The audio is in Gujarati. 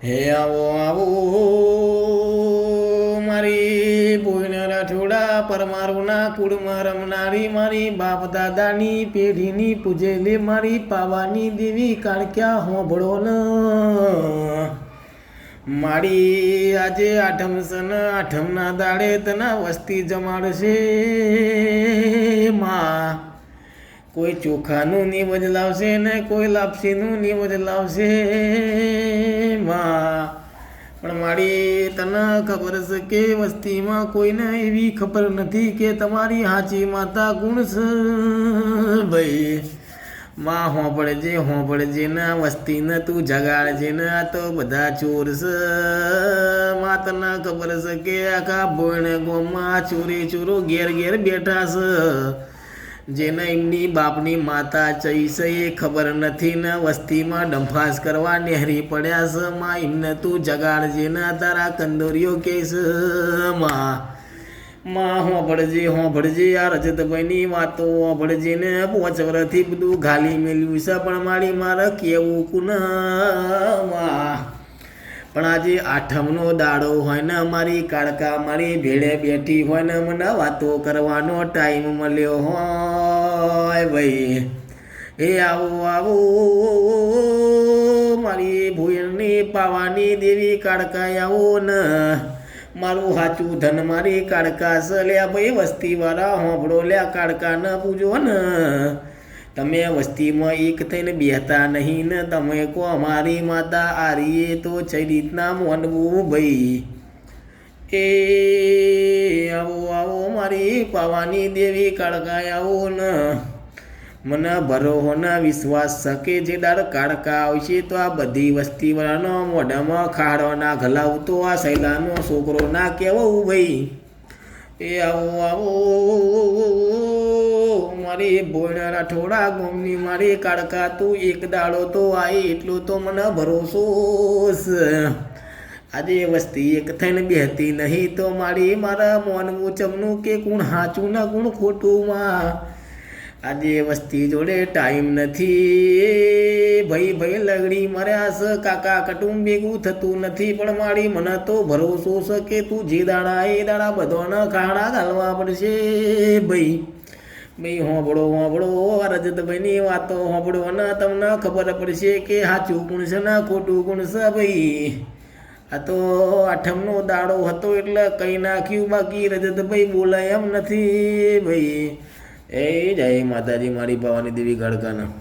હે આવો આવો મારી ભોયના રાઠોડા પરમારુના કુળમાં રમનારી મારી બાપ દાદાની પેઢીની પૂજેલી મારી પાવાની દેવી કાળક્યા હોંભળો ન મારી આજે આઠમ સન આઠમના દાડે તના વસ્તી જમાડશે માં કોઈ ચોખાનું નિવજ લાવશે ને કોઈ લાપસીનું નિવજ લાવશે માં પણ મારી તને ખબર છે કે વસ્તીમાં કોઈને એવી ખબર નથી કે તમારી હાચી માતા ગુણ છે ભાઈ માં હોંભળજે ને વસ્તીને તું જગાડજે ને આ તો બધા ચોર છે માં તને ખબર છે કે આખા ભોયણે ગોમાં ચોરી ચોરો ઘેર ઘેર બેઠા છે જેને એમની બાપની માતા ચઈ છે એ ખબર નથી ને વસ્તીમાં ડંફાસ કરવા નેહરી પડ્યા છે માં એમને તું જગાડજે ને તારા કંદોરીઓ કે છે માં હોંભળજે આ રજતભાઈની વાતો હોંભળજે ને 5 વર્ષથી બધું ઘાલી મેલ્યું છે પણ મારી મારે કેવું કુના પણ આજે આઠમનો દાડો હોય ને મારી કાળકા મારી ભેળે બેઠી હોય ને મને વાતો કરવાનો ટાઈમ મળ્યો હોય ભાઈ એ આવો મારી ભૂયરની પાવાની દેવી કાળકા આવો ને મારું સાચું ધન મારી કાળકા છે લ્યા ભાઈ વસ્તીવાળા હોંભળો લ્યા કાળકા ન પૂજો ને તમે વસ્તીમાં એક થઈને બેહતા નહીં ને તમે કહો અમારી માતા આરીએ તો કઈ રીતના માનવું ભાઈ એ આવો મારી પાવાની દેવી કાળકા આવો ને મને ભરોહો ને વિશ્વાસ શકે જે દાડ કાળકા આવશે તો આ બધી વસ્તીવાળાનો મોઢામાં ખાડો ના ઘલાવતો આ સૈલાનો છોકરો ના કહેવું ભાઈ એ આવો મારી ભોયણા રાઠોડા ગોમની મારી કાળકા તું એક દાડો તો આવી એટલો તો મને ભરોસો છે આજે વસ્તી એક થઈને બેહતી નહીં તો મારા મોનવું ચમનું કે કોણ સાચું ને કોણ ખોટું માં આજે વસ્તી જોડે ટાઈમ નથી ભાઈ લગડી મર્યા છે કાકા કટુંબ ભેગું થતું નથી પણ મારી મને તો ભરોસો છે કે તું જે દાડા એ દાડા બધાના ખાડા ઘાલવા પડશે ભાઈ હોંભળો રજતભાઈની વાતો હોંભળો ને તમને ખબર પડશે કે સાચું કોણ છે ને ખોટું કોણ છે ભાઈ આ તો આઠમનો દાડો હતો એટલે કંઈ નાખ્યું બાકી રજતભાઈ બોલાય એમ નથી ભાઈ એ જય માતાજી મારી પાવાની દેવી કાળકાના